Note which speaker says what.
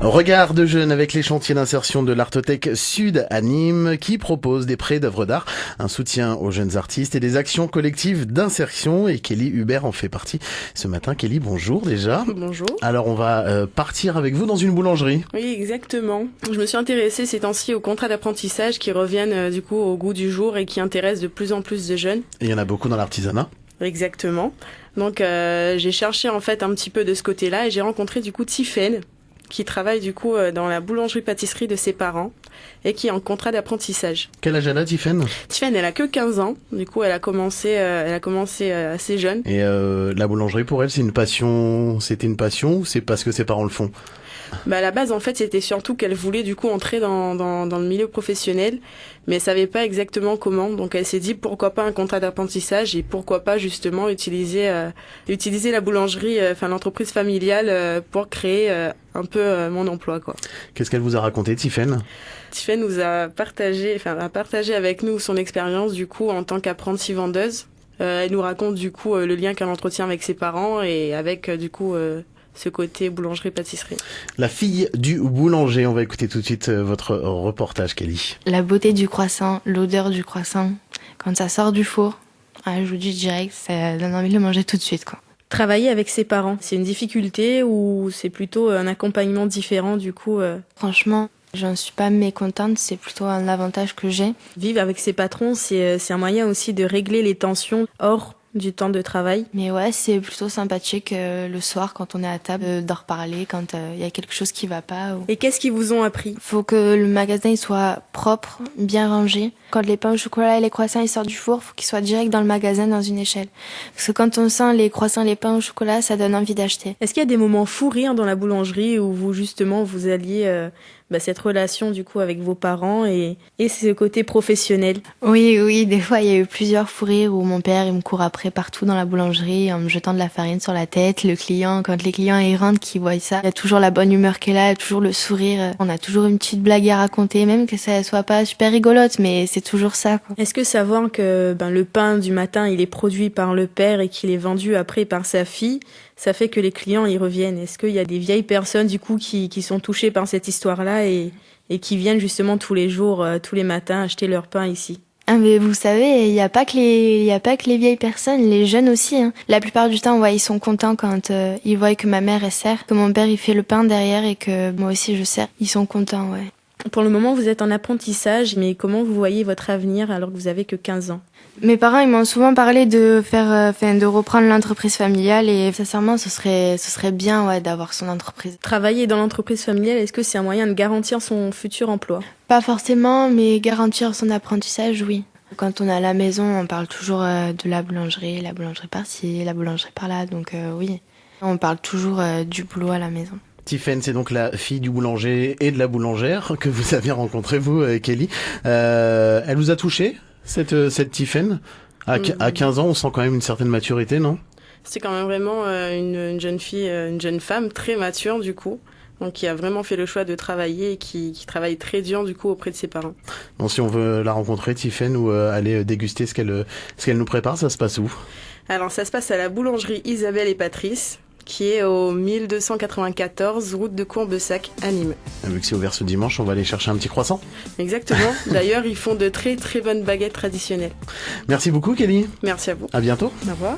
Speaker 1: Regard de jeunes avec les chantiers d'insertion de l'Artothèque Sud à Nîmes qui propose des prêts d'œuvres d'art, un soutien aux jeunes artistes et des actions collectives d'insertion. Et Kelly Hubert en fait partie ce matin. Kelly, bonjour déjà.
Speaker 2: Bonjour.
Speaker 1: Alors on va partir avec vous dans une boulangerie.
Speaker 2: Oui, exactement. Je me suis intéressée ces temps-ci aux contrats d'apprentissage qui reviennent du coup au goût du jour et qui intéressent de plus en plus de jeunes.
Speaker 1: Et il y en a beaucoup dans l'artisanat.
Speaker 2: Exactement. Donc j'ai cherché en fait un petit peu de ce côté-là et j'ai rencontré du coup Tiffaine, qui travaille du coup dans la boulangerie-pâtisserie de ses parents et qui est en contrat d'apprentissage.
Speaker 1: Quel âge elle a, Tiffaine ?
Speaker 2: Tiffaine, elle a que 15 ans. Du coup, elle a commencé assez jeune.
Speaker 1: Et la boulangerie pour elle, c'est une passion. C'était une passion ou c'est parce que ses parents le font ?
Speaker 2: Bah à la base en fait c'était surtout qu'elle voulait du coup entrer dans le milieu professionnel, mais elle savait pas exactement comment, donc elle s'est dit pourquoi pas un contrat d'apprentissage et pourquoi pas justement utiliser la boulangerie, l'entreprise familiale pour créer un peu mon emploi quoi.
Speaker 1: Qu'est-ce qu'elle vous a raconté, Tiffaine ?
Speaker 2: Tiffaine nous a partagé avec nous son expérience du coup en tant qu'apprentie vendeuse. Elle nous raconte du coup le lien qu'elle entretient avec ses parents et avec du coup ce côté boulangerie-pâtisserie.
Speaker 1: La fille du boulanger, on va écouter tout de suite votre reportage, Kelly.
Speaker 3: La beauté du croissant, l'odeur du croissant, quand ça sort du four, je vous dis direct, ça donne envie de le manger tout de suite, quoi.
Speaker 2: Travailler avec ses parents, c'est une difficulté ou c'est plutôt un accompagnement différent du coup
Speaker 3: Franchement, j'en suis pas mécontente, c'est plutôt un avantage que j'ai.
Speaker 2: Vivre avec ses patrons, c'est un moyen aussi de régler les tensions hors du temps de travail.
Speaker 3: Mais ouais, c'est plutôt sympathique le soir quand on est à table d'en reparler quand il y a quelque chose qui va pas.
Speaker 2: Et qu'est-ce qu'ils vous ont appris ?
Speaker 3: Faut que le magasin il soit propre, bien rangé. Quand les pains au chocolat et les croissants ils sortent du four, faut qu'ils soient direct dans le magasin dans une échelle. Parce que quand on sent les croissants, les pains au chocolat, ça donne envie d'acheter.
Speaker 2: Est-ce qu'il y a des moments fous rires dans la boulangerie où vous justement vous alliez cette relation du coup avec vos parents et ce côté professionnel ?
Speaker 3: Oui, des fois il y a eu plusieurs fous rires où mon père il me court après partout dans la boulangerie en me jetant de la farine sur la tête. Quand les clients ils rentrent, qu'ils voient ça, il y a toujours la bonne humeur qu'elle a, toujours le sourire. On a toujours une petite blague à raconter, même que ça soit pas super rigolote, mais c'est toujours ça, quoi.
Speaker 2: Est-ce que savoir que le pain du matin il est produit par le père et qu'il est vendu après par sa fille, ça fait que les clients y reviennent? Est-ce qu'il y a des vieilles personnes du coup qui sont touchées par cette histoire-là et qui viennent justement tous les jours, tous les matins acheter leur pain ici?
Speaker 3: Ah mais vous savez, il y a pas que les vieilles personnes, les jeunes aussi, hein. La plupart du temps, ouais, ils sont contents quand ils voient que ma mère elle sert, que mon père il fait le pain derrière et que moi aussi je sers. Ils sont contents, ouais.
Speaker 2: Pour le moment, vous êtes en apprentissage, mais comment vous voyez votre avenir alors que vous avez que 15 ans ?
Speaker 3: Mes parents, ils m'ont souvent parlé de reprendre l'entreprise familiale et sincèrement, ce serait bien, ouais, d'avoir son entreprise.
Speaker 2: Travailler dans l'entreprise familiale, est-ce que c'est un moyen de garantir son futur emploi ?
Speaker 3: Pas forcément, mais garantir son apprentissage, oui. Quand on est à la maison, on parle toujours de la boulangerie par-ci, la boulangerie par-là, donc oui. On parle toujours du boulot à la maison.
Speaker 1: Tiffaine, c'est donc la fille du boulanger et de la boulangère que vous avez rencontrée, vous, Kelly. Elle vous a touché, cette Tiffaine ? À 15 ans, on sent quand même une certaine maturité, non ?
Speaker 2: C'est quand même vraiment une jeune fille, une jeune femme très mature, du coup. Donc, qui a vraiment fait le choix de travailler et qui travaille très dur, du coup, auprès de ses parents.
Speaker 1: Bon, si on veut la rencontrer, Tiffaine, ou aller déguster ce qu'elle nous prépare, ça se passe où ?
Speaker 2: Alors, ça se passe à la boulangerie Isabelle et Patrice, qui est au 1294 route de Courbessac à Nîmes.
Speaker 1: Vu que c'est ouvert ce dimanche, on va aller chercher un petit croissant.
Speaker 2: Exactement. D'ailleurs, ils font de très très bonnes baguettes traditionnelles.
Speaker 1: Merci beaucoup, Kelly.
Speaker 2: Merci à vous.
Speaker 1: À bientôt.
Speaker 2: Au revoir.